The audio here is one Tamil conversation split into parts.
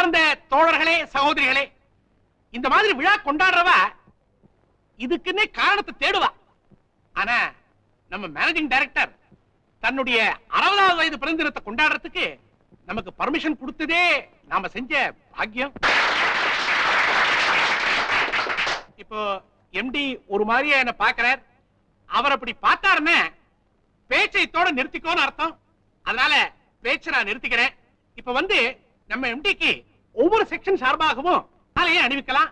அன்பார்ந்த தோழர்களே, சகோதரிகளே, இந்த மாதிரி விழா கொண்டாடுறவ இதுக்குன்னே காரணத்தை தேடுவா. ஆனா நம்ம மேனேஜிங் டைரக்டர் தன்னுடைய 60வது வயது பிறந்த தினத்தை கொண்டாடுறதுக்கு நமக்கு பர்மிஷன் கொடுத்ததே நாம செஞ்ச பாக்கியம். இப்போ எம்டி ஒரு மாதிரியா என்ன பாக்குறார். அவர் அப்படி பார்த்தாருன்னு பேச்சைத்தோட நிறுத்திக்கோன்னு அர்த்தம். அதனால பேச்சை நான் நிறுத்திக்கிறேன். இப்ப நம்ம எம்டிக்கு ஒவ்வொரு செக்ஷன் சார்பாகவும் மாலையை அணிவிக்கலாம்.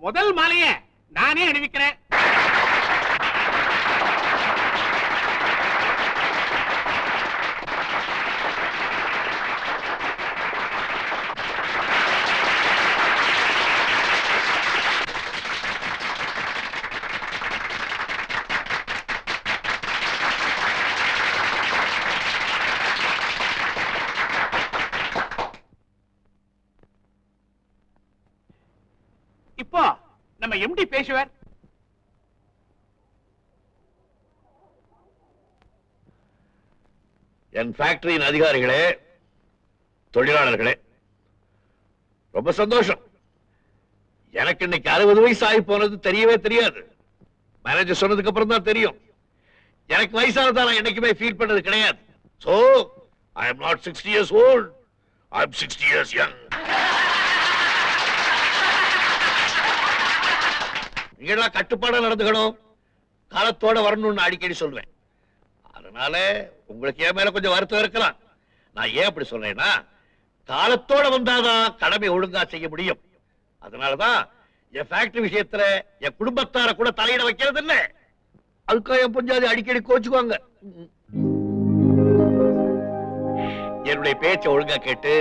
முதல் மாலையை நானே அணிவிக்கிறேன். இப்போ நம்ம எம்டி பேசுவார். என் ஃபேக்டரியின் அதிகாரிகளே, தொழிலாளர்களே, ரொம்ப சந்தோஷம். எனக்கு இன்னைக்கு 60 வயசு ஆகி போனது தெரியவே தெரியாது. மேனேஜர் சொன்னதுக்கு அப்புறம் தான் தெரியும். எனக்கு வயசானதா நான் என்னைக்குமே ஃபீல் பண்ணது கிடையாது. So I am not 60 years old. I am 60 years young. நீங்களா கட்டுப்பாடா நடந்துக்கணும், காலத்தோட வரணும்னு அடிக்கடி சொல்றேன். அதனால உங்களுக்கு என் மேல கொஞ்சம் வருத்தம் இருக்கலாம். நான் ஏன் அப்படி சொல்றேன்னா, காலத்தோட வந்தாதான் கடமை ஒழுங்கா செய்ய முடியும். அதனாலதான் என் ஃபேக்டரி விஷயத்துல என் குடும்பத்தார கூட தலையிட வைக்கிறது இல்ல. அதுக்காக என் பொஞ்சாதி அடிக்கடி கோச்சுக்குவாங்க. என்னுடைய பேச்சை ஒழுங்கா கேட்டு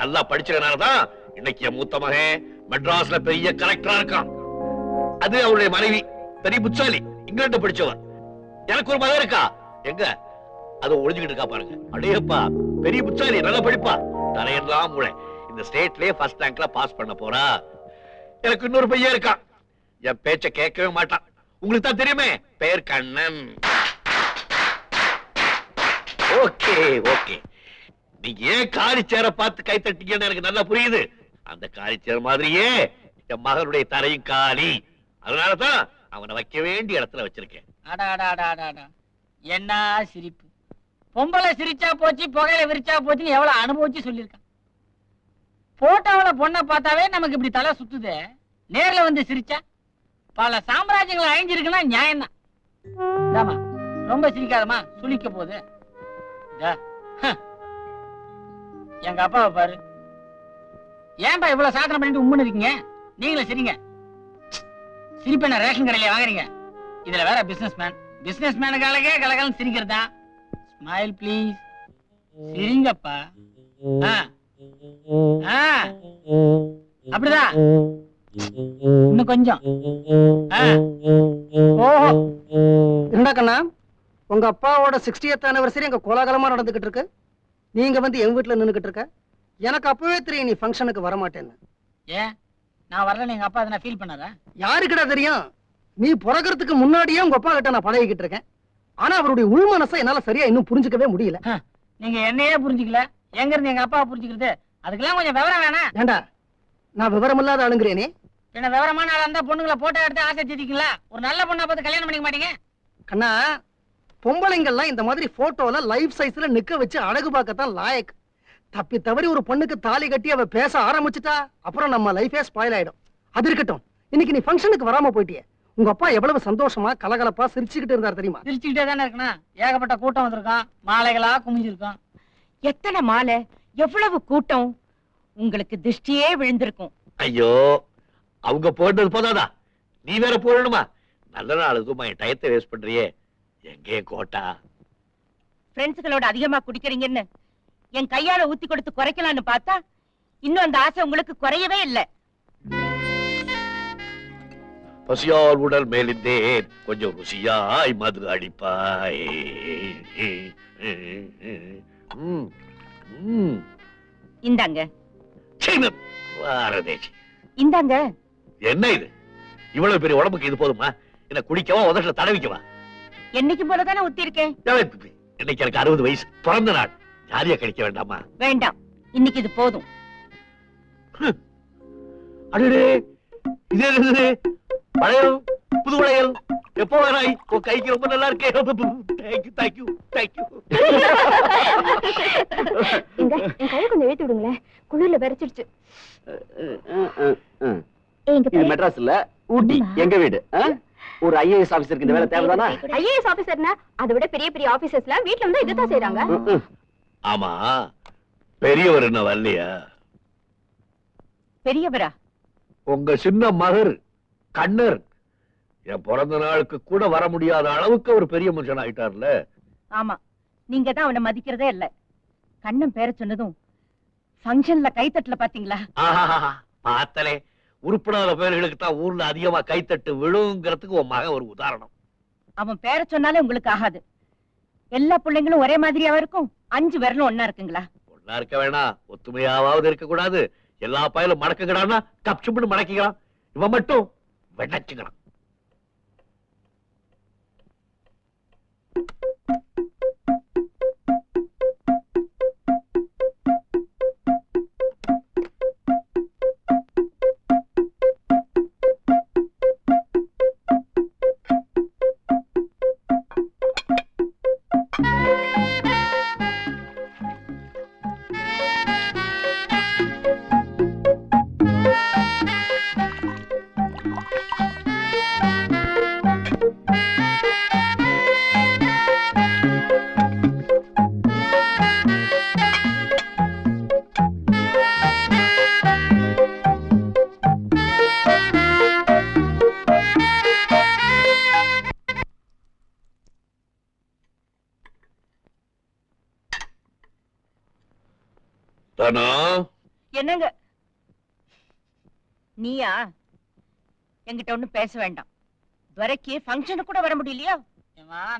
நல்லா படிச்சதுனாலதான் இன்னைக்கு என் மூத்த மகன் மெட்ராஸ்ல பெரிய கலெக்டரா இருக்கான். அது அவருடைய மனைவி பெரிய புத்தாலி, இங்கிலாந்து படிச்சவன். எனக்கு ஒரு மகன் இருக்கா, எங்க அது ஒளிஞ்சுக்கிட்டு இருக்கா பாருங்க. அடேப்பா, பெரிய புத்தாலி, நல்லா படிப்பா, தலையெல்லாம் மூளை. இந்த ஸ்டேட்லயே ஃபர்ஸ்ட் ரேங்க்ல பாஸ் பண்ண போறா. எனக்கு இன்னொரு பையன் இருக்கான், என் பேச்ச கேட்கவே மாட்டான். உங்களுக்கு தான் தெரியுமே, பெயர் கண்ணன். ஓகே ஓகே, நீங்க ஏன் காரிச்சேர பார்த்து கை தட்டிங்கன்னு எனக்கு நல்லா புரியுது. அந்த காரிச்சேர் மாதிரியே என் மகனுடைய தரையும் காலி. அதனாலதான் அவனை வைக்க வேண்டிய இடத்துல வச்சிருக்கேன். என்ன சிரிப்பு! பொம்பளை சிரிச்சா போச்சு, புகையில விரிச்சா போச்சுன்னு எவ்வளவு அனுபவிச்சு சொல்லியிருக்கான். போட்டோவில் பொண்ணை பார்த்தாவே நமக்கு இப்படி தலை சுத்துது. நேர்ல வந்து சிரிச்சா பல சாம்ராஜ்யங்கள் அழிஞ்சிருக்குன்னா நியாயம்தான். ரொம்ப சிரிக்காதமா, சுளிக்க போகுது. எங்க அப்பாவை பாரு, ஏன்பா இவ்வளவு சாதனை பண்ணிட்டு உம்முன்னு இருக்கீங்க? நீங்களும் சரிங்க. சிரிப்பை ரேஷன் கடையில வாங்குறீங்க. இதுல வேற பிசினஸ் மேனுக்காலக்கே கலகலன்னு சிரிக்கிறதா. Smile please, சிரிங்கப்பா. அப்படிதான், இன்னும் கொஞ்சம். ஓஹோ, என்ன கண்ணா, உங்க அப்பாவோட 60th anniversary எங்க கோலாகலமா நடந்துகிட்டு இருக்கு. நீங்க எங்க வீட்டுல நின்னுகிட்டு இருக்க. எனக்கு அப்பவே தெரியும் நீ ஃபங்க்ஷனுக்கு வர மாட்டேன்னு. ஏன் நான் வரல? எங்க அப்பா அதை ஃபீல் பண்ணாரா? யாருக்கிட்ட தெரியும்? நீ பிறக்கிறதுக்கு முன்னாடியே உங்க அப்பா கிட்ட நான் பழகிக்கிட்டு இருக்கேன். ஆனா அவருடைய உள் மனசை என்னால சரியா இன்னும் புரிஞ்சுக்கவே முடியல. நீங்க என்னையே புரிஞ்சுக்கல, எங்க இருந்து எங்க அப்பா புரிஞ்சுக்கிறது? அதுக்கெல்லாம் கொஞ்சம் விவரம் வேணா? ஏண்டா, நான் விவரம் இல்லாத ஆளுங்கிறேனே? என்ன விவரமான ஆளா இருந்தா பொண்ணுங்களை போட்டோ எடுத்து ஆசை தீர்த்தீங்களா? ஒரு நல்ல பொண்ணா பார்த்து கல்யாணம் பண்ணிக்க மாட்டீங்க? கண்ணா, பொம்பளைங்கள்லாம் இந்த மாதிரி போட்டோல லைஃப் சைஸ்ல நிக்க வச்சு அழகு பார்க்கத்தான் லாயக். தப்பி தவறி ஒரு பொண்ணுக்கு தாலி கட்டி அவ பேச ஆரம்பிச்சுட்டா அப்புறம் நம்ம லைஃபே ஸ்பாயில் ஆயிடும். அது இருக்கட்டும், இன்னைக்கு நீ ஃபங்க்ஷனுக்கு வராம போயிட்டியே, உங்க அப்பா எவ்வளவு சந்தோஷமா கலகலப்பா சிரிச்சுக்கிட்டு இருந்தார் தெரியுமா? சிரிச்சுக்கிட்டே தானே இருக்கணும். ஏகப்பட்ட கூட்டம் வந்திருக்கான், மாலைகளா குமிஞ்சிருக்கான். எத்தனை மாலை, எவ்வளவு கூட்டம்! உங்களுக்கு திருஷ்டியே விழுந்திருக்கும். ஐயோ, அவங்க போட்டது போதாதா, நீ வேற போடணுமா? நல்ல நாள் எதுவுமா என் டயத்தை வேஸ்ட் பண்றியே. எங்கே கோட்டா? ஃப்ரெண்ட்ஸ்களோட அதிகமா குடிக்கிறீங்கன்னு என் கையால ஊத்தி கொடுத்து குறைக்கலான்னு பார்த்தா இன்னும் அந்த ஆசை உங்களுக்கு குறையவே இல்லை. பசியால் உடல் மேலிந்தேன், கொஞ்சம் ருசியாய் மது அடிப்பாய். இந்தாங்க. இந்தாங்க. என்ன இது? இவ்வளவு பெரிய உடம்புக்கு இது போதுமா? என்ன குடிக்கவா, உதட்டுல தடவிக்கவா? என்னைக்கு போலதானே ஊத்தி இருக்கேன். இன்னைக்கு எனக்கு 60 வயசு, பிறந்த நாள். ஜாலியா கழிக்க வேண்டாமா? வேண்டாம், இன்னைக்கு இது போதும். அடடே, இது என்னது? வளையல், புது வளையல். எப்போ வேணாய்? உன் கைக்கு ரொம்ப நல்லா இருக்கே. Thank you thank you thank you. எங்க என் கையை கொஞ்சம் இழுத்து விடுங்களேன், குளிர்ல விரைச்சிடுச்சு. இது மெட்ராஸ் இல்ல, ஊட்டி எங்க வீடு. ஒரு ஐஏஎஸ் ஆபீசருக்கு இந்த வேலை தேவைதானா? ஐஏஎஸ் ஆபீசர்னா அதை விட பெரிய பெரிய ஆபீசர்ஸ்ல வீட்ல வந்து இதுதான் செய்யறாங்க. ஆமா, பெரியவர் என்ன வரலையா? பெரியவரா? உங்க சின்ன மகர் கண்ணர் என் பிறந்த நாளுக்கு கூட வர முடியாத அளவுக்கு ஒரு பெரிய மனுஷன் ஆயிட்டார்ல. ஆமா, நீங்க தான் அவனை மதிக்கிறதே இல்ல. கண்ணன் பேர சொன்னதும் ஃபங்க்ஷன்ல கைத்தட்டல பாத்தீங்களா? பார்த்தலே, உருப்படாத பேர்களுக்கு தான் ஊர்ல அதிகமா கைத்தட்டு விழுங்கிறதுக்கு உன் மகன் ஒரு உதாரணம். அவன் பேர சொன்னாலே உங்களுக்கு ஆகாது. எல்லா பிள்ளைங்களும் ஒரே மாதிரியாவா இருக்கும்? 5 விரலும் ஒன்னா இருக்குங்களா? ஒன்னா இருக்க வேணாம், ஒத்துமையாவது இருக்க கூடாது. எல்லா பயலும் மடக்குகிறான்னா கப்சுப்புன்னு மடக்கிக்கிறான். இவன் மட்டும் வெண்ணச்சுக்கிறான். என்னங்க நீயா? என்கிட்ட ஒண்ணும் பேச வேண்டாம். துரைக்கு ஃபங்க்ஷனுக்கு கூட வர முடியலையா?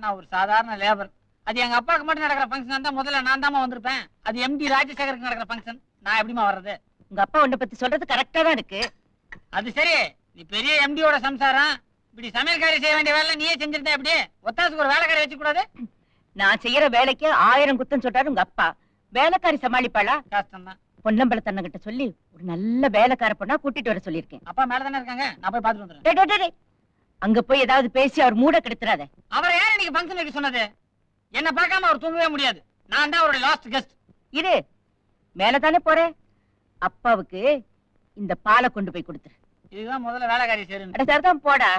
நான் ஒரு சாதாரண லேபர். அது எங்க அப்பாவுக்கு மட்டும் நடக்கிற ஃபங்க்ஷன் தான் முதல்ல நான் தாமா வந்திருப்பேன். அது எம்டி ராஜசேகருக்கு நடக்கிற ஃபங்க்ஷன். நான் எப்படிமா வர்றது? உங்க அப்பா உன்னை பத்தி சொல்றது கரெக்டா தான் இருக்கு. அது சரி, நீ பெரிய எம்டியோட சம்சாரம். இப்படி சமையல்காரி செய்ய வேண்டிய வேலை நீயே செஞ்சிருந்தா எப்படி? ஒத்தாசுக்கு ஒரு வேலைக்காரி வச்சு கூடாது? நான் செய்யற வேலைக்கு 1000 குத்தம் சொல்றாரு உங்க அப்பா. வேலைக்காரி சமாளிப்பாளா? கஷ்டம் தான். பொன்னம்பலத்தண்ண கிட்ட சொல்லி ஒரு நல்ல வேலைக்கார பொண்ணா கூட்டிட்டு வர சொல்லியிருக்கேன். அப்பா மேல தானே இருக்காங்க, நான் போய் பாத்துட்டு வந்துடுறேன். டேய், டேய், டேய், டேய். அங்க போய் ஏதாவது பேசி அவர் மூட கெடுத்துறாத. அவரை யார் இன்னைக்கு ஃபங்க்ஷன் வைக்க சொன்னது? என்ன பார்க்காம அவர் தூங்கவே முடியாது. நான் தான் அவருடைய லாஸ்ட் கெஸ்ட். இரு, மேலதானே போறேன். அப்பாவுக்கு இந்த பாலை கொண்டு போய் கொடுத்துரு. இதுதான் முதல்ல வேலைக்காரி சேருங்க. அட சரிதான், போடா.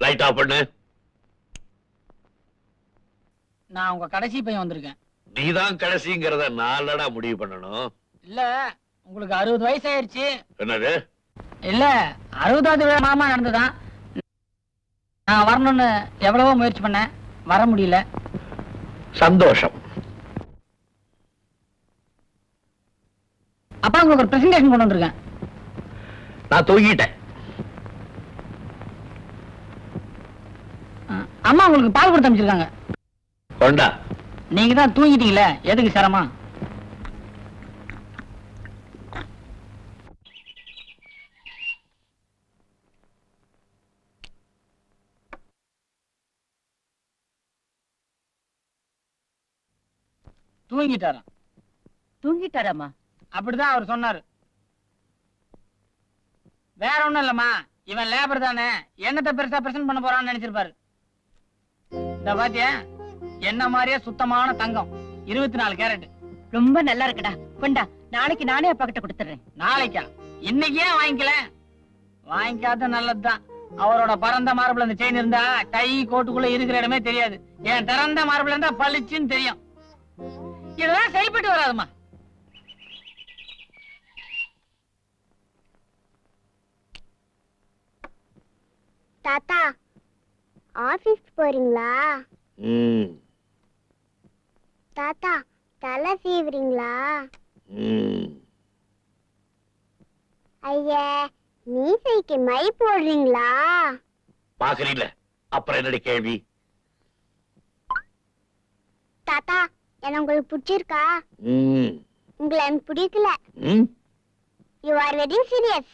லைட் ஆஃப் பண்ணு. நான் உங்க கடைசி பையன் வந்திருக்கேன். நீதான் கடைசிங்கிறத நாளடா முடிவு பண்ணணும். இல்ல, உங்களுக்கு 60 வயசு ஆயிருச்சு. என்னது? இல்ல, 60வது மாமா நடந்துதான். நான் வரணும்னு எவ்வளவோ முயற்சி பண்ணேன், வர முடியல. சந்தோஷம். அப்பா உங்களுக்கு ஒரு பிரசன்டேஷன் கொண்டு வந்திருக்கேன். நான் தூங்கிட்டேன். அம்மா உங்களுக்கு பால் கொடுத்து அமைச்சிருக்காங்க. கொண்டா. நீங்க தான் தூங்கிட்டீங்களே, எதுக்கு சிரமம்? தூங்கிட்டாராம். தூங்கிட்டாராமா? அப்படிதான் அவர் சொன்னாரு. வேற ஒண்ணும் இல்லம்மா, இவன் லேபர் தானே, என்னத்தை பெருசா பிரசன்ட் பண்ண போறான்னு நினைச்சிருப்பாரு. இந்த பாத்தியா, என்ன மாதிரியே சுத்தமான தங்கம், 24 கேரட். ரொம்ப நல்லா இருக்குடா. கொண்டா, நாளைக்கு நானே அப்பா கிட்ட கொடுத்துறேன். நாளைக்கா? இன்னைக்கே வாங்கிக்கல. வாங்கிக்காத நல்லதுதான். அவரோட பரந்த மார்பிள் அந்த செயின் இருந்தா டை கோட்டுக்குள்ள இருக்கிற இடமே தெரியாது. என் திறந்த மார்பிள் இருந்தா பளிச்சுன்னு தெரியும். இதெல்லாம் சரிப்பட்டு வராதுமா. தாத்தா, ஆபீஸ் போறீங்களா? தாத்தா, தலை சீவுறீங்களா? ஐயா, மீசைக்கு மை போடுறீங்களா? பாக்குறீங்கள, அப்புறம் என்னடி கேள்வி? தாத்தா, என்ன உங்களுக்கு பிடிச்சிருக்கா? உங்களை எனக்கு பிடிக்கல. You are very serious.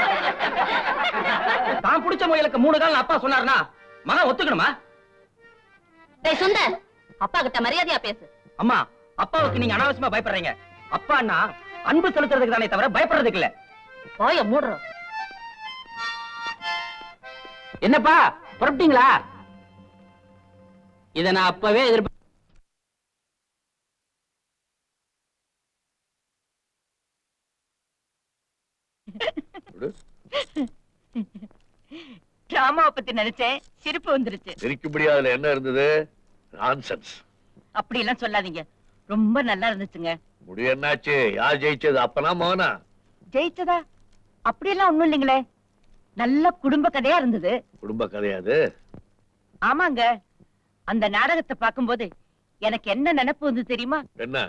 தான் பிடிச்ச முயலுக்கு 3 கால் அப்பா சொன்னாருன்னா மகன் ஒத்துக்கணுமா? டேய் சுந்தர், அப்பா கிட்ட மரியாதையா பேசு. அம்மா, அப்பாவுக்கு நீங்க அனாவசியமா பயப்படுறீங்க. அப்பான்னா அன்பு செலுத்துறதுக்கு தானே தவிர பயப்படுறதுக்கு இல்ல. போய மூடுற. என்னப்பா புறப்பட்டீங்களா? இத நான் அப்பவே டிராமாவை பத்தி நினைச்சேன், சிரிப்பு வந்துருச்சு. சிரிக்கும்படி அதுல என்ன இருந்தது? நான்சென்ஸ். அப்படி எல்லாம் சொல்லாதீங்க, ரொம்ப நல்லா இருந்துச்சுங்க. முடிவு என்னாச்சு? யார் ஜெயிச்சது, அப்பனா மோனா? ஜெயிச்சதா? அப்படியெல்லாம் ஒண்ணும் இல்லைங்களே, நல்ல குடும்ப கதையா இருந்தது. குடும்ப கதையாது? ஆமாங்க, அந்த நாடகத்தை பார்க்கும்போது எனக்கு என்ன நினைப்பு வந்து தெரியுமா? என்ன?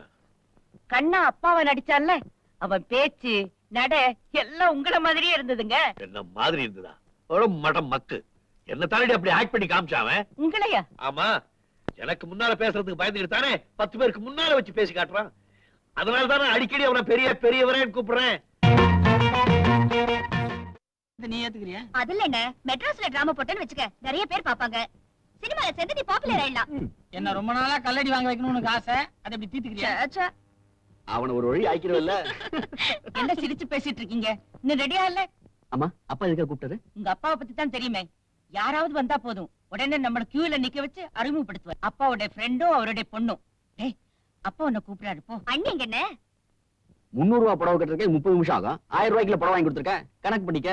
கண்ணா அப்பாவை நடிச்சான்ல, அவன் பேச்சு நட எல்லாம் உங்கள மாதிரியே இருந்ததுங்க. என்ன மாதிரி இருந்ததா? ஒரு மடம் மக்கு. என்ன தானடி அப்படி ஆக்ட் பண்ணி காமிச்சாவன்? உங்களையா? ஆமா, எனக்கு முன்னால பேசுறதுக்கு பயந்துக்கிட்டு தானே 10 பேருக்கு முன்னால வச்சு பேசி காட்டுறான். அதனால தானே அடிக்கடி அவனை பெரிய பெரியவரேன்னு கூப்பிடுறேன். நீ ஏத்துக்கிறியா? அதுல என்ன, மெட்ராஸ்ல டிராமா போட்டேன்னு வச்சுக்க, நிறைய பேர் பாப்பாங்க. சினிமால சேர்ந்து நீ பாப்புலர் ஆயிடலாம். என்ன ரொம்ப நாளா கல்லடி வாங்க வைக்கணும்னு உனக்கு ஆசை, அதை எப்படி தீத்துக்கிறியா? அவனை ஒரு வழி ஆக்கிடுவல்ல. என்ன சிரிச்சு பேசிட்டு இருக்கீங்க? இன்னும் ரெடியா இல்ல? அம்மா, அப்பா எதுக்காக கூப்பிட்டாரு? உங்க அப்பாவை பத்தி தான் தெரியுமே. யாராவது வந்தா போதும், உடனே நம்மள கியூல நிக்க வச்சு அறிமுகப்படுத்துவார். அப்பாவோட ஃப்ரெண்டும் அவருடைய பொண்ணும். டேய், அப்பா உன்னை கூப்பிடாரு, போ. அண்ணன் என்ன 300 ரூபாய் புடவை கட்டுறதுக்கு 30 நிமிஷம் ஆகும். 1000 ரூபாய்க்குள்ள புடவை வாங்கி கொடுத்துருக்கேன், கணக்கு பண்ணிக்க.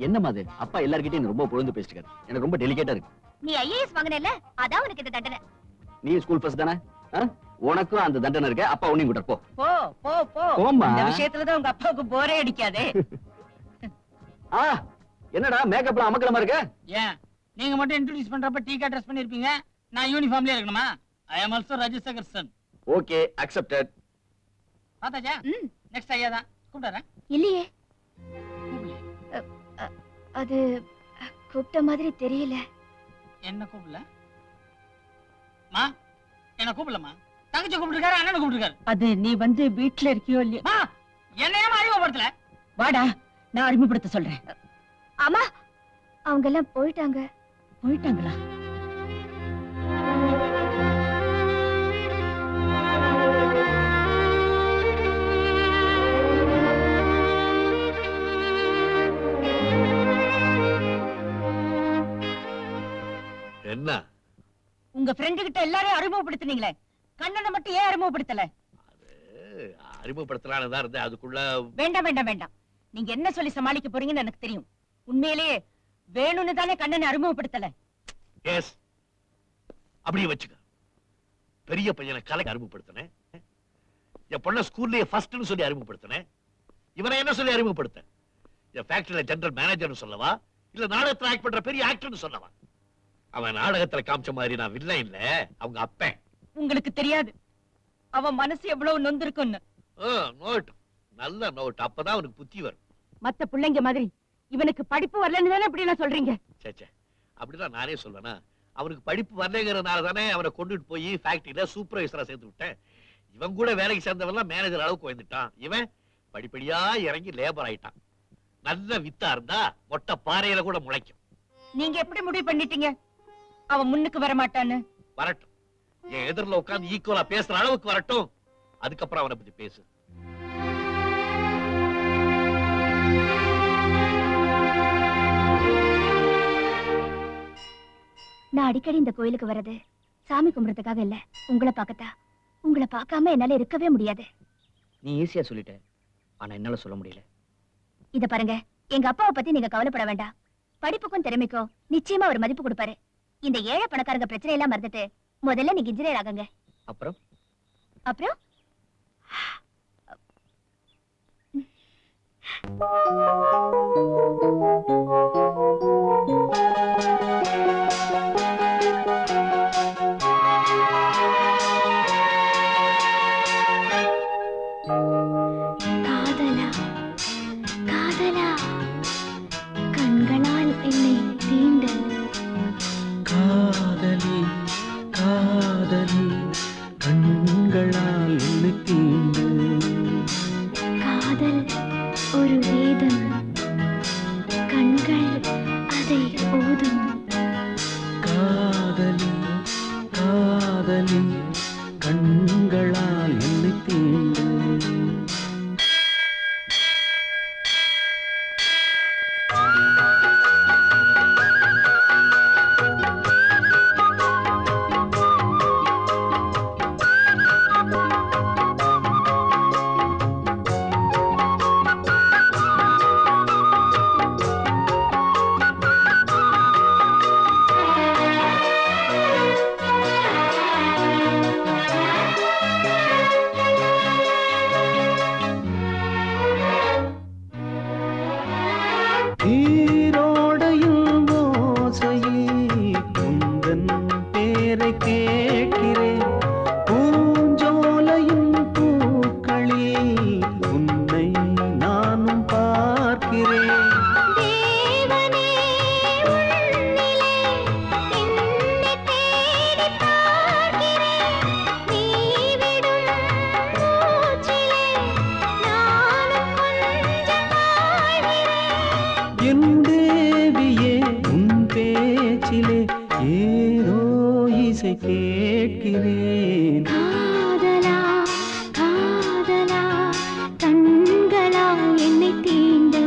என்னம்மா அது? அப்பா எல்லார்கிட்டயும் ரொம்ப பொழுது பேசிட்டு எனக்கு ரொம்ப டெலிகேட்டா இருக்கு. நீ ஐஏஎஸ் வாங்குனல, அதான் உனக்கு இந்த தண்டனை. நீ ஸ்கூல் ஃபர்ஸ்ட் தானே? உனக்கும் அந்த தண்டனை இருக்கு. அப்பா உன்னையும் கூட்ட போ. போ போ போ. போம்மா. இந்த விஷயத்துலதான் உங்க அப்பாவுக்கு போரே அடிக்காதே. என்னடா மேக்கப்ல அமக்கலமா இருக்கு? ஏன் நீங்க மட்டும் இன்ட்ரோடியூஸ் பண்றப்ப டீக்கா ட்ரெஸ் பண்ணிருப்பீங்க, நான் யூனிஃபார்ம்லயே இருக்கணுமா? I am also Rajasekar son. Okay, accepted. பாத்தாச்சா? நெக்ஸ்ட் ஐயா தான் கூப்பிடுறேன். இல்லையே, கூப்பிடலையே. அது கூப்பிட்ட மாதிரி தெரியல. என்ன கூப்பிடல? மா, என்ன கூப்பிடலமா? தங்கச்சி கூப்பிட்டுருக்காரு, அண்ணன் கூப்பிட்டுருக்காரு. அது நீ வந்து வீட்டுல இருக்கியோ இல்லையோ. மா, என்னையும் அறிமுகப்படுத்தல. வாடா, நான் அறிமுகப்படுத்த சொல்றேன். ஆமா, அவங்க எல்லாம் போயிட்டாங்க. போயிட்டாங்களா? என்ன? உங்க ஃப்ரெண்டு கிட்ட எல்லாரையும் அறிமுகப்படுத்தினீங்களே, கண்ணனை மட்டும் ஏன் அறிமுகப்படுத்தல? அறிமுகப்படுத்தலான்னு தான் இருந்தேன், அதுக்குள்ள. வேண்டாம் வேண்டாம் வேண்டாம், நீங்க என்ன சொல்லி சமாளிக்க போறீங்கன்னு எனக்கு தெரியும். உண்மையிலேயே வேணும்னு தானே கண்ணனை அறிமுகப்படுத்தல. எஸ், அப்படியே வச்சுக்க. பெரிய பையனை கலைக்கு அறிமுகப்படுத்தினேன். என் பொண்ண ஸ்கூல்லயே ஃபர்ஸ்ட்னு சொல்லி அறிமுகப்படுத்தினேன். இவனை என்ன சொல்லி அறிமுகப்படுத்த? என் ஃபேக்டரியில ஜெனரல் மேனேஜர்னு சொல்லவா, இல்ல நாடகத்துல ஆக்ட் பண்ற பெரிய ஆக்டர்னு சொல்லவா? அவன் நாடகத்துல காமிச்ச மாதிரி நான் வில்லன் இல்ல, அவங்க அப்பன். உங்களுக்கு தெரியாது அவன் மனசு எவ்வளவு நொந்திருக்குன்னு. நோட், நல்ல நோட். அப்பதான் அவனுக்கு புத்தி வரும். மத்த பிள்ளைங்க மாதிரி இவனுக்கு படிப்பு வரலன்னு தானே அப்படி எல்லாம் சொல்றீங்க? சேச்சே, அப்படிதான் நானே சொல்வேனா? அவனுக்கு படிப்பு வரலைங்கிறதுனால தானே அவனை கொண்டுட்டு போய் ஃபேக்டரியில சூப்பர்வைசரா சேர்த்து விட்டேன். இவன் கூட வேலைக்கு சேர்ந்தவெல்லாம் மேனேஜர் அளவுக்கு வந்துட்டான். இவன் படிப்படியா இறங்கி லேபர் ஆயிட்டான். நல்ல வித்தா இருந்தா மொட்டை பாறையில கூட முளைக்கும். நீங்க எப்படி முடிவு பண்ணிட்டீங்க அவன் முன்னுக்கு வர மாட்டான்னு? வரட்டும், என் எதிரில உட்கார்ந்து ஈக்குவலா பேசுற அளவுக்கு வரட்டும், அதுக்கப்புறம் அவனை பத்தி பேசு. நான் அடிக்கடி இந்த கோயிலுக்கு வர்றது சாமி கும்பிடுறதுக்காக இல்ல, உங்களை பார்க்கத்தா. உங்களை பார்க்காம என்னால இருக்கவே முடியாது. நீ ஈஸியா சொல்லிட்ட, ஆனா என்னால சொல்ல முடியல. இத பாருங்க, எங்க அப்பாவை பத்தி நீங்க கவலைப்பட வேண்டாம். படிப்புக்கும் திறமைக்கும் நிச்சயமா ஒரு மதிப்பு கொடுப்பாரு. இந்த ஏழை பணக்காரங்க பிரச்சனை எல்லாம் மறந்துட்டு முதல்ல நீங்க இன்ஜினியர் ஆகுங்க. அப்புறம் அப்புறம் காதலா? என்னை தீண்டு. காதல் ஒரு வேதம், கண்கள் அதை ஓதும். காதலி காதலி கண்களால் என்னை தீண்டு. நீரோடையும் ஓசையில் உந்தன் பேரை கேட்கிறேன். பூஞ்சோலையும் பூக்களில் உன்னை நானும் பார்க்கிறேன். தேவனே உன்னிலே என்னை தேடி பார்க்கிறேன். நீ விடும் மூச்சிலே நானும் கொஞ்சம் வாழ்கிறேன். என் தேவியே உன் பேச்சிலே ஏதோ இசை கேட்கிறேன். காதலா காதலா கண்களா என்னை தீண்டு.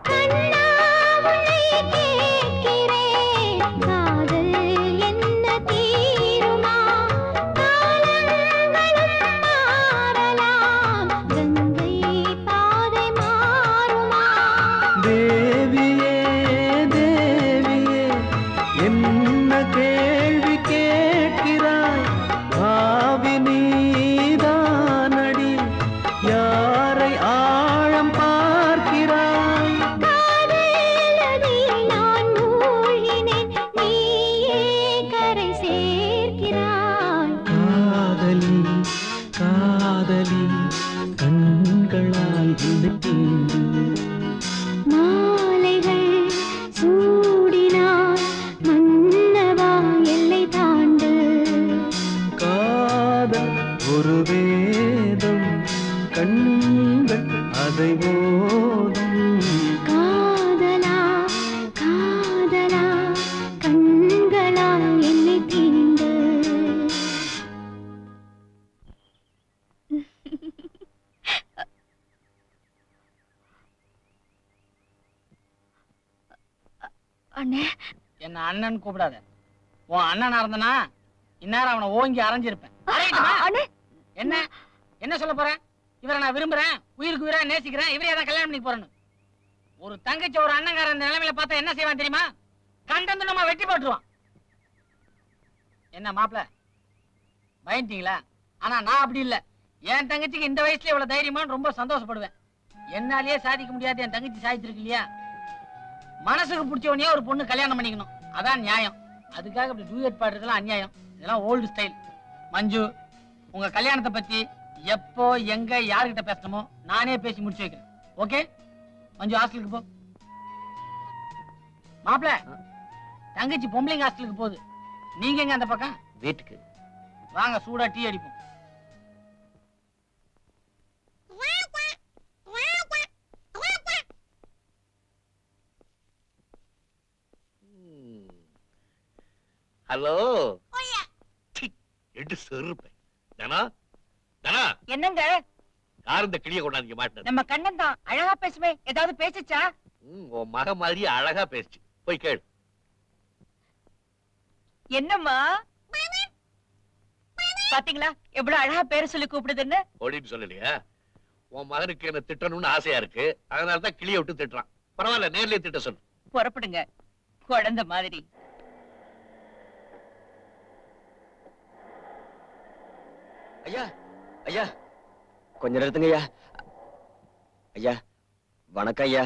கண்ணா உன்னை கேட்கிறேன். காதல் என்ன தீருமா? காலங்களும் மாறலாம், கங்கை பாதை மாறுமா? தேவியே தேவியே என்ன கேள்வி கேட்கிறாய்? பாவி நீதானடி, யாரை ஆழம் பார்க்கிறாய்? காதலதில் நான் மூழ்கினேன், நீயே கரை சேர்க்கிறாய். காதலி காதலி கண்களால் என்னை தீண்டு. மாலைகள் சூடினாய் மன்னவா எல்லை தாண்டு. காதல் ஒரு வேதம், கண்கள் அதை ஓதும். காதலா காதலா கண்களா என்னை தீண்டு. அண்ணே, என்ன அண்ணன் கூப்பிடாத. உன் அண்ணனா இருந்தனா இந்நேரம் அவனை ஓங்கி அரைஞ்சிருப்பேன். அரையட்டுமா? அண்ணே, என்ன என்ன சொல்ல போறேன்? இவரை நான் விரும்புறேன், உயிருக்கு உயிரா நேசிக்கிறேன், இவரையே தான் கல்யாணம் பண்ணி போறேன்னு. ஒரு தங்கச்சி ஒரு அண்ணங்கார இந்த நிலைமையில பார்த்தா என்ன செய்வான் தெரியுமா? கண்டந்து நம்ம வெட்டி போட்டுருவான். என்ன மாப்பிள பயந்துட்டீங்களா? ஆனா நான் அப்படி இல்ல. என் தங்கச்சிக்கு இந்த வயசுல இவ்வளவு தைரியமான்னு ரொம்ப சந்தோஷப்படுவேன். என்னாலேயே சாதிக்க முடியாது என் தங்கச்சி சாதிச்சிருக்கு இல்லையா? மனசுக்கு பிடிச்சவனையே ஒரு பொண்ணு கல்யாணம் பண்ணிக்கணும், அதான் நியாயம். அதுக்காக இப்படி டூயட் பாடுறதுலாம் அநியாயம். இதெல்லாம் ஓல்டு ஸ்டைல். மஞ்சு, உங்க கல்யாணத்தை பத்தி எப்போ எங்க யாருகிட்ட பேசணுமோ நானே பேசி முடிச்சு வைக்கிறேன். ஓகே மஞ்சு, ஹாஸ்டலுக்கு போ. மாப்பிள, தங்கச்சி பொம்பளைங்க ஹாஸ்டலுக்கு போகுது. நீங்க எங்க அந்த பக்கம்? வீட்டுக்கு வாங்க, சூடா டீ அடிப்போம். ஹலோ, எட்டு செருப்பேன். தனா தனா, என்னங்க? யார் இந்த கிளிய கொண்டாந்து மாட்டினது? நம்ம கண்ணன் தான். அழகா பேசுவே, ஏதாவது பேசிச்சா? உன் மக மாதிரி அழகா பேசுச்சு, போய் கேளு. என்னம்மா பாத்தீங்களா எவ்வளவு அழகா பேரை சொல்லி கூப்பிடுதுன்னு? ஓடின்னு சொல்லலையா? உன் மகனுக்கு என்ன திட்டணும்னு ஆசையா இருக்கு, அதனாலதான் கிளிய விட்டு திட்டுறான். பரவாயில்ல, நேர்லயே திட்ட சொல்லு. புறப்படுங்க, குழந்தை மாதிரி. ஐயா ஐயா கொஞ்ச நேரத்துங்க ஐயா. ஐயா வணக்கம் ஐயா.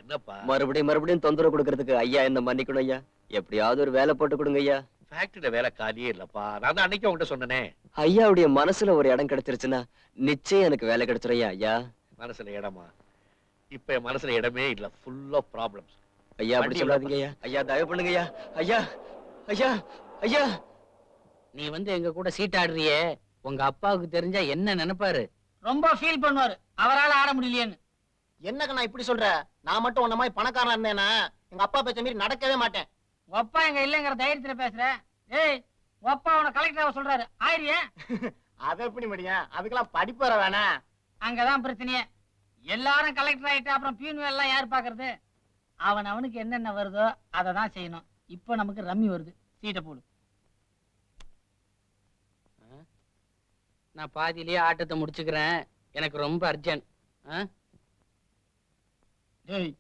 என்னப்பா மறுபடியும் தொந்தரவு கொடுக்கறதுக்கு ஐயா என்ன மன்னிக்கணும் ஐயா. எப்படியாவது ஒரு வேலை போட்டு கொடுங்க ஐயா. ஃபேக்டரியில வேலை காலியே இல்லப்பா. நான் தான் அன்னைக்கு உங்ககிட்ட சொன்னனே, ஐயாவுடைய மனசுல ஒரு இடம் கிடைச்சிருச்சுன்னா நிச்சயம் எனக்கு வேலை கிடைச்சிரும் ஐயா. ஐயா மனசுல இடமா? இப்ப என் மனசுல இடமே இல்ல, ஃபுல் ஆஃப் ப்ராப்ளம்ஸ். ஐயா அப்படி சொல்லாதீங்க ஐயா. ஐயா தயவு பண்ணுங்க ஐயா. ஐயா ஐயா ஐயா நீ வந்து எங்க கூட சீட்டாடுறியே, உங்க அப்பாவுக்கு தெரிஞ்சா என்ன நினைப்பாரு? ரொம்ப ஃபீல் பண்ணுவாரு, அவரால ஆட முடியலையேன்னு. என்னங்க நான் இப்படி சொல்ற? நான் மட்டும் உன்ன மாதிரி பணக்காரனா இருந்தேனா எங்க அப்பா பேச்ச மீறி நடக்கவே மாட்டேன். உங்க அப்பா எங்க இல்லங்கிற தைரியத்துல பேசுற? ஏய், உங்க அப்பா உன கலெக்டரா சொல்றாரு, ஆயிரியே? அத எப்படி முடியும்? அதுக்கெல்லாம் படிப்பு வர வேணா. அங்கதான் பிரச்சனையே. எல்லாரும் கலெக்டர் ஆயிட்டு அப்புறம் பியூன் வேலை எல்லாம் யாரு பாக்குறது? அவனுக்கு என்னென்ன வருதோ அதை தான் செய்யணும். இப்போ நமக்கு ரம்மி வருது, சீட்டை போடு. நான் பாதியிலேயே ஆட்டத்தை முடிச்சுக்கிறேன், எனக்கு ரொம்ப அர்ஜென்ட். டேய்,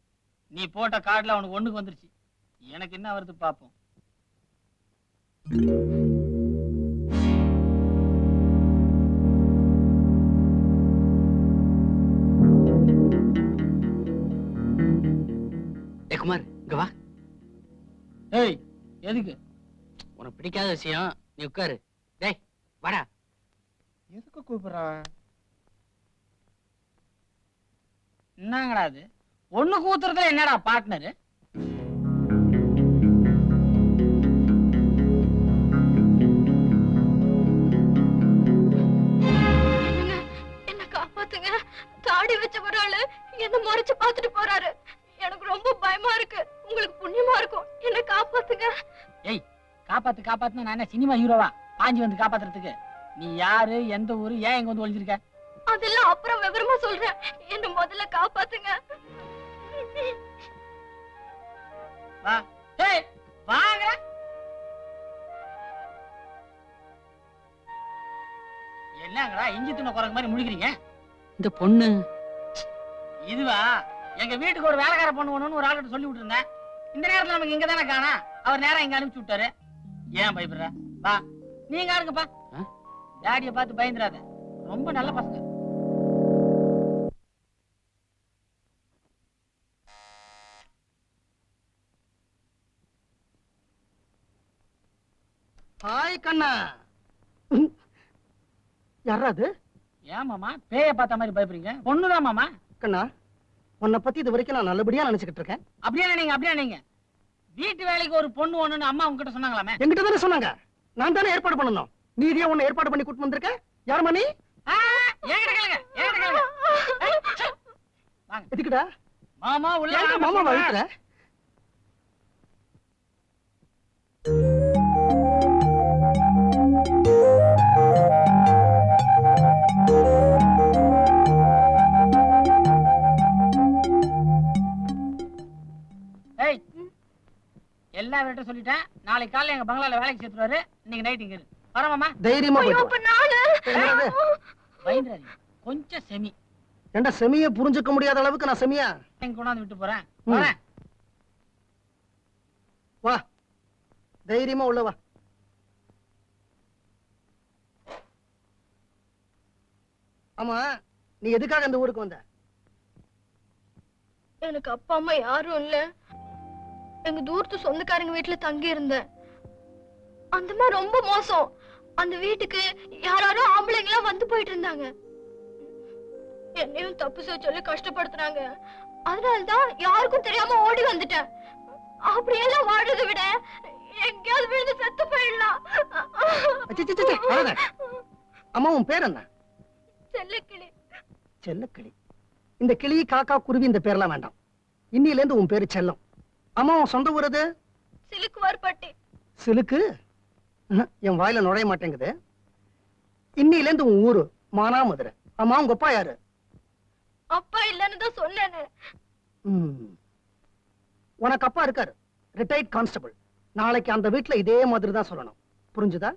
நீ போட்ட கார்டுல அவனுக்கு ஒண்ணுக்கு வந்துருச்சு, எனக்கு என்ன வருது பாப்போம். குமார் இங்க வா. ஏய், எதுக்கு? உனக்கு பிடிக்காத விஷயம், நீ உட்காரு. டேய் வாடா. எதுக்கு கூப்பிடுறான்? என்னங்கடா அது? ஒண்ணு கூத்துறதுல என்னடா பார்ட்னர்? என்ன காப்பாத்துங்க. தாடி வச்ச ஒரு ஆளு என்ன முறைச்சு பாத்துட்டு போறாரு. எனக்கு ரொம்ப பயமா இருக்கு. உங்களுக்கு புண்ணியமா இருக்கும், என்ன காப்பாத்துங்க. ஏய், காப்பாத்துனா நான் என்ன சினிமா ஹீரோவா பாஞ்சு வந்து காப்பாத்துறதுக்கு? நீ யாரு, எந்த ஊரு, ஏன் இங்க வந்து ஒளிஞ்சிருக்க? அதெல்லாம் அப்புறம் விவரமா சொல்றேன், என்ன முதல்ல காப்பாத்துங்க. வா. ஏய், வாங்க. என்னங்கடா இஞ்சி துண்ண குரங்கு மாதிரி முழிக்கிறீங்க? இந்த பொண்ணு இதுவா? எங்க வீட்டுக்கு ஒரு வேலைக்கார பொண்ணு ஒண்ணுன்னு ஒரு ஆள்கிட்ட சொல்லி விட்டுருந்தேன். இந்த நேரத்துல நமக்கு இங்க தானே காணா, அவர் நேரம் இங்க அனுப்பிச்சு விட்டாரு. ஏன் பயப்படுற? வா, நீங்க ஆடுங்கப்பா. டாடியை பார்த்து பயந்துராத, ரொம்ப நல்ல பசங்க. ஹாய் கண்ணா. யாராது? ஏன் மாமா பேய பார்த்த மாதிரி பயப்படுறீங்க? பொண்ணுதான் மாமா. கண்ணா, உன்னை பத்தி இது வரைக்கும் நான் நல்லபடியா நினைச்சுக்கிட்டு இருக்கேன். அப்படியே நீங்க வீட்டு வேலைக்கு ஒரு பொண்ணு ஒண்ணுன்னு அம்மா உங்ககிட்ட சொன்னாங்களாமே? என்கிட்ட தானே சொன்னாங்க, நான் தானே ஏற்பாடு பண்ணணும். நீதியா உன்னை ஏற்பாடு பண்ணி கூட்டு வந்திருக்க. யாருமா நீ? என்கிட்ட கேளுங்க. வாங்க. எதுக்குடா மாமா உள்ள ஏன்டா வாங்க மாமா சொல்றேன். வயித்துல? ஏய், எல்லா வீட்டும் சொல்லிட்டேன், நாளைக்கு காலையில எங்க பங்களால வேலைக்கு சேர்த்துருவாரு. இன்னைக்கு நைட் இங்க இரு. வர மாமா. தைரியமா ஐயோ, போயிட்டு அப்ப நானு. வா. பயந்துறாதீங்க, கொஞ்சம் செமி. ஏண்டா செமிய புரிஞ்சுக்க முடியாத அளவுக்கு நான் செமியா? எங்க கொண்டாந்து விட்டு போறேன். ம். வரேன். வா, தைரியமா உள்ள வா. ஆமா, நீ எதுக்காக இந்த ஊருக்கு வந்த? எனக்கு அப்பா அம்மா யாரும் இல்ல. எங்க தூரத்து சொந்தக்காரங்க வீட்டுல தங்கி இருந்தேன். அந்த மாதிரி ரொம்ப மோசம். அந்த வீட்டுக்கு யாராரோ ஆம்பளைங்க எல்லாம் வந்து போயிட்டு இருந்தாங்க. என்னையும் தப்பு செய்ய சொல்லி கஷ்டப்படுத்துறாங்க. அதனாலதான் யாருக்கும் தெரியாம ஓடி வந்துட்டேன். அப்படியெல்லாம் வாடுறதை விட எங்கேயாவது விழுந்து செத்து போயிடலாம். அச்சச்சச்ச, அழாத. அம்மா, உன் பேர் என்ன? செல்லக்கிளி. செல்லக்கிளி. இந்த கிளி, காக்கா, குருவி இந்த பேர்லாம் வேண்டாம். இன்னில இருந்து உன் பேரு செல்லம். அம்மா, உன் சொந்த ஊர் எது? சிலுக்குவார்பட்டி. சிலுக்கு? என் வாயில நுழைய மாட்டேங்குது. இன்னில இருந்து உன் ஊரு மானாமதுரை. அம்மா, உங்க அப்பா யாரு? அப்பா இல்லன்னு தான் சொன்னேன்னு. உனக்கு அப்பா இருக்காரு, ரிட்டையர்ட் கான்ஸ்டபிள். நாளைக்கு அந்த வீட்டுல இதே மாதிரி தான் சொல்லணும். புரிஞ்சுதா?